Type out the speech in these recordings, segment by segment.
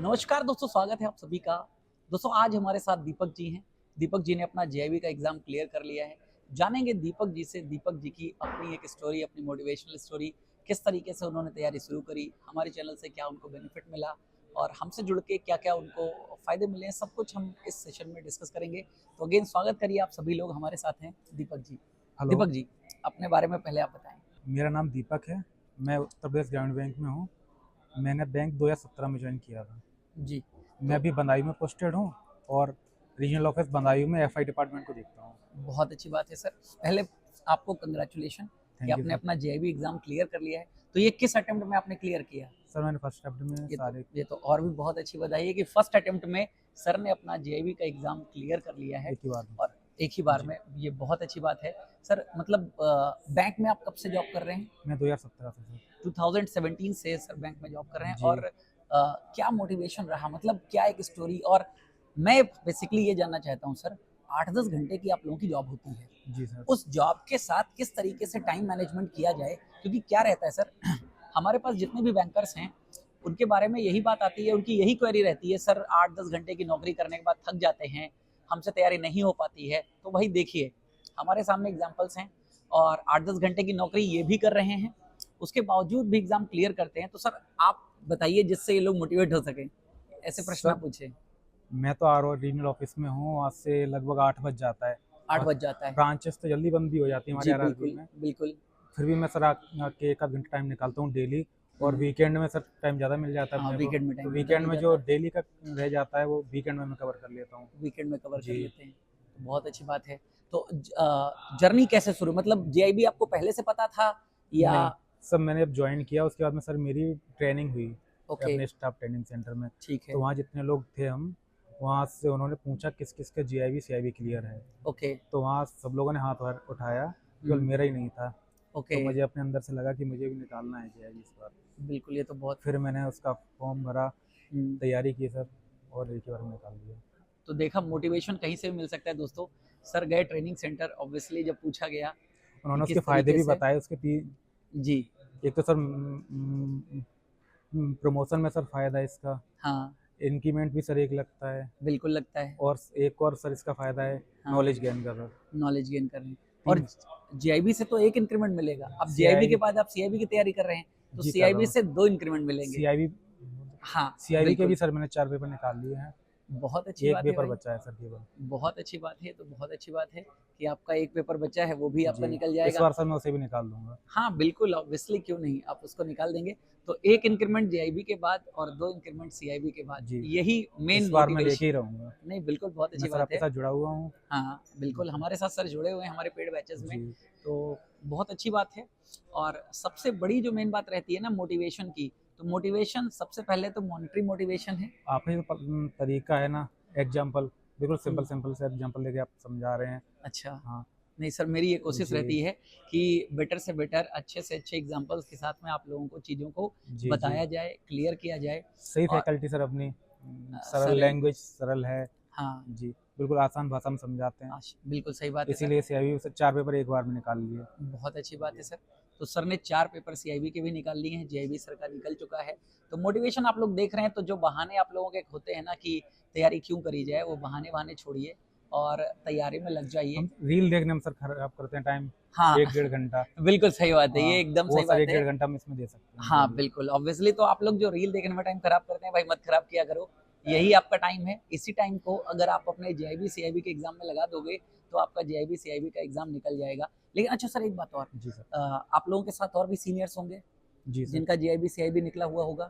तो नमस्कार दोस्तों, स्वागत है आप सभी का। दोस्तों आज हमारे साथ दीपक जी हैं। दीपक जी ने अपना जेईबी का एग्जाम क्लियर कर लिया है। जानेंगे दीपक जी से, दीपक जी की अपनी एक स्टोरी, अपनी मोटिवेशनल स्टोरी, किस तरीके से उन्होंने तैयारी शुरू करी, हमारे चैनल से क्या उनको बेनिफिट मिला और हमसे जुड़ के क्या क्या उनको फायदे मिले हैं, सब कुछ हम इस सेशन में डिस्कस करेंगे। तो अगेन स्वागत करिए, आप सभी लोग हमारे साथ हैं दीपक जी। हेलो, दीपक जी, अपने बारे में पहले आप बताएं। मेरा नाम दीपक है। मैं उत्तर प्रदेश ग्रामीण बैंक में हूँ। मैंने बैंक 2017 में ज्वाइन किया था। जी। मैं तो अभी बदायूं में पोस्टेड हूँ और रीजनल ऑफिस बदायूं में एफआई डिपार्टमेंट को देखता हूँ। बहुत अच्छी बात है सर। पहले आपको कंग्रेचुलेशन कि थैंक यू आपने सर। अपना जेईबी एग्जाम क्लियर कर लिया है। तो ये किस अटेम्प्ट में आपने क्लियर किया? सर मैंने फर्स्ट अटेम्प्ट में सारे ये तो और भी बहुत अच्छी बधाई है कि फर्स्ट अटेम्प्ट में सर ने अपना जेईबी का एग्जाम क्लियर कर लिया है एक ही बार में। और एक ही बार जी, में। ये बहुत अच्छी बात है सर। मतलब बैंक में आप कब से जॉब कर रहे हैं? मैं 2017 से सर। 2017 से सर बैंक में जॉब कर रहे हैं। जी। और क्या मोटिवेशन रहा, मतलब क्या एक स्टोरी? और मैं बेसिकली ये जानना चाहता हूँ सर, 8-10 घंटे की आप लोगों की जॉब होती है, जी सर। उस जॉब के साथ किस तरीके से टाइम मैनेजमेंट किया जाए? क्योंकि क्या रहता है सर, हमारे पास जितने भी बैंकर्स हैं उनके बारे में यही बात आती है, उनकी यही क्वेरी रहती है, सर 8-10 घंटे की नौकरी करने के बाद थक जाते हैं, हमसे तैयारी नहीं हो पाती है। तो वही देखिए, हमारे सामने एग्जाम्पल्स हैं और 8-10 घंटे की नौकरी ये भी कर रहे हैं, उसके बावजूद भी एग्जाम क्लियर करते हैं। तो सर आप बताइए जिससे ये लोग मोटिवेट हो सकें, ऐसे प्रश्न सर आप पूछे। मैं तो आर रीजनल ऑफिस में हूँ। वहाँ से लगभग 8 बज जाता है 8 और बज जाता है। ब्रांचेस तो जल्दी बंद भी हो जाती है हमारे जी आरआरबी बिल्कुल में। बिल्कुल। फिर भी मैं सर आके एक आध घंटा टाइम निकालता हूँ डेली। और हम्म। वीकेंड में सर टाइम ज़्यादा मिल जाता है हाँ, अपने को। वीकेंड में तो टाइम ज़्यादा वीकेंड मिल में जाता जो है। डेली का रह जाता है वो वीकेंड में मैं कवर कर लेता हूँ। वीकेंड में कवर कर जी। लेते हैं, तो बहुत अच्छी बात है। तो जर्नी कैसे शुरू, मतलब जेआईबी आपको पहले से पता था या? नहीं, सब मैंने अब ज्वाइन किया उसके बाद में सर मेरी ट्रेनिंग हुई ओके। अपने स्टाफ ट्रेनिंग सेंटर में। ठीक है। तो वहाँ जितने लोग थे हम, वहाँ से उन्होंने पूछा किस किस का जीआईबी सीआईबी क्लियर है। ओके। तो वहाँ सब लोगों ने हाथ उठाया, केवल हम्म। मेरा ही नहीं था। तो ओके। मुझे अपने अंदर से लगा कि मुझे भी निकालना है जीआईबी इस बार। बिल्कुल, ये तो बहुत। फिर मैंने उसका फॉर्म भरा, हम्म। तैयारी की सर, और एक ही बार में निकाल दिया। तो देखा, मोटिवेशन कहीं से भी मिल सकता है दोस्तों। सर गए ट्रेनिंग सेंटर, ऑब्वियसली जब पूछा गया कि उन्होंने उसके किस फ़ायदे तरीके भी से। बताए उसके जी। एक तो सर प्रमोशन में सर फ़ायदा है इसका। हाँ। इंक्रीमेंट भी सर एक लगता है। बिल्कुल लगता है। और एक और सर इसका फ़ायदा है, हाँ, नॉलेज गेन का सर। नॉलेज गेन कर रहे हैं। और तीन जेआईबी से तो एक इंक्रीमेंट मिलेगा, अब जेआईबी के सीआईबी बाद आप सीआईबी की तैयारी कर रहे हैं, तो जी कर रहा सीआईबी हूँ। से 2 इंक्रीमेंट मिलेंगे। सीआईबी हाँ। सीआईबी के भी बिल्कुल। सर मैंने 4 पेपर निकाल लिए हैं। बहुत अच्छी एक बात है पेपर भाई। बचा है सर केवल। बहुत अच्छी बात है, तो बहुत अच्छी बात है कि आपका एक पेपर बचा है, वो भी आपका जी, निकल इस जाएगा। बार सर मैं उसे भी निकाल दूँगा। हाँ बिल्कुल, ऑब्वियसली, क्यों नहीं, आप उसको निकाल देंगे। तो एक इंक्रीमेंट जेआईबी के बाद और 2 इंक्रीमेंट सीआईबी के बाद, जी, यही मेन इस बार मैं लेके मोटिवेशन। ही रहूँगा। नहीं बिल्कुल, बहुत मैं अच्छी सर बात आपके है। साथ जुड़ा हुआ हूँ। हाँ बिल्कुल, हमारे साथ सर जुड़े हुए हैं हमारे पेड बैचेस में। जी, तो बहुत अच्छी बात है। और सबसे बड़ी जो मेन बात रहती है ना मोटिवेशन की, तो मोटिवेशन सबसे पहले तो मॉनिटरी मोटिवेशन है। आपका जो तरीका है ना, एग्ज़ाम्पल बिल्कुल हम्म। सिंपल से एग्ज़ाम्पल देके आप समझा रहे हैं। अच्छा। हाँ, नहीं सर, मेरी ये कोशिश जी, रहती है कि बेटर से बेटर, अच्छे से अच्छे एग्जांपल्स के साथ में आप लोगों को चीज़ों को जी, जी। बताया जाए, क्लियर किया जाए। सही और फैकल्टी सर अपनी सरल सर। लैंग्वेज सरल है। हाँ। जी, बिल्कुल आसान भाषा में समझाते हैं। बिल्कुल सही बात है सर। इसीलिए सीआईबी से 4 पेपर एक बार में निकाल लिए। बहुत अच्छी बात है सर। तो सर ने 4 पेपर सीआईबी के भी निकाल लिए हैं, जेईबी सर का निकल चुका है। तो मोटिवेशन आप लोग देख रहे हैं, तो जो बहाने आप लोगों के होते हैं ना कि तैयारी क्यों करी जाए, वो बहाने बहाने छोड़िए और तैयारी में लग जाइए। हम रील देखने में सर खराब करते हैं टाइम, हाँ 1 डेढ़ घंटा। बिल्कुल सही बात है, ये हाँ, एकदम वो सही सर बात 1 है। डेढ़ घंटा हम इसमें दे सकते हैं हाँ डेली। बिल्कुल, ऑब्वियसली, तो आप लोग जो रील देखने में टाइम खराब करते हैं भाई, मत खराब किया करो। यही आपका टाइम है। इसी टाइम को अगर आप अपने जेआईबी सीआईबी के एग्जाम में लगा दोगे, तो आपका जेआईबी सीआईबी का एग्जाम निकल जाएगा। लेकिन अच्छा सर, एक बात और, जी सर। आप लोगों के साथ और भी सीनियर्स होंगे जी सर। जिनका जेआईबी सीआईबी निकला हुआ होगा,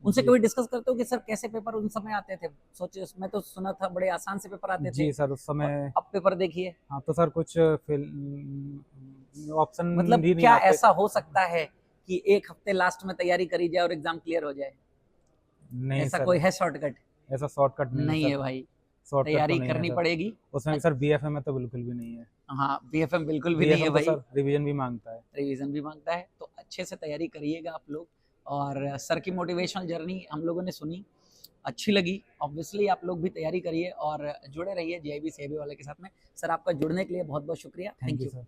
उनसे जी। कभी डिस्कस करते हो कि सर कैसे पेपर उन समय आते थे? सोचिए, उसमें तो सुना था बड़े आसान से पेपर आते थे, जी सर, उस और समय अब पेपर देखिए। हाँ, तो सर कुछ ऑप्शन मतलब भी नहीं क्या आते। ऐसा हो सकता है कि एक हफ्ते लास्ट में तैयारी करी जाए और एग्जाम क्लियर हो जाए? नहीं ऐसा सर, कोई है शॉर्टकट? ऐसा शॉर्टकट नहीं है नहीं सर। है भाई, शॉर्टकट तो तैयारी नहीं है करनी सर। पड़ेगी। उसमें भी सर बीएफए में तो बिल्कुल भी नहीं है। हाँ, बीएफएम बिल्कुल भी नहीं है बीएफएम तो भाई, सर रिवीजन भी माँगता है। रिवीजन भी मांगता है। तो अच्छे से तैयारी करिएगा आप लोग। और सर की मोटिवेशनल जर्नी हम लोगों ने सुनी, अच्छी लगी। ऑब्वियसली आप लोग भी तैयारी करिए और जुड़े रहिए जेआईबी सीआईबी वाले के साथ में। सर आपका जुड़ने के लिए बहुत बहुत शुक्रिया, thank thank you you. Sir.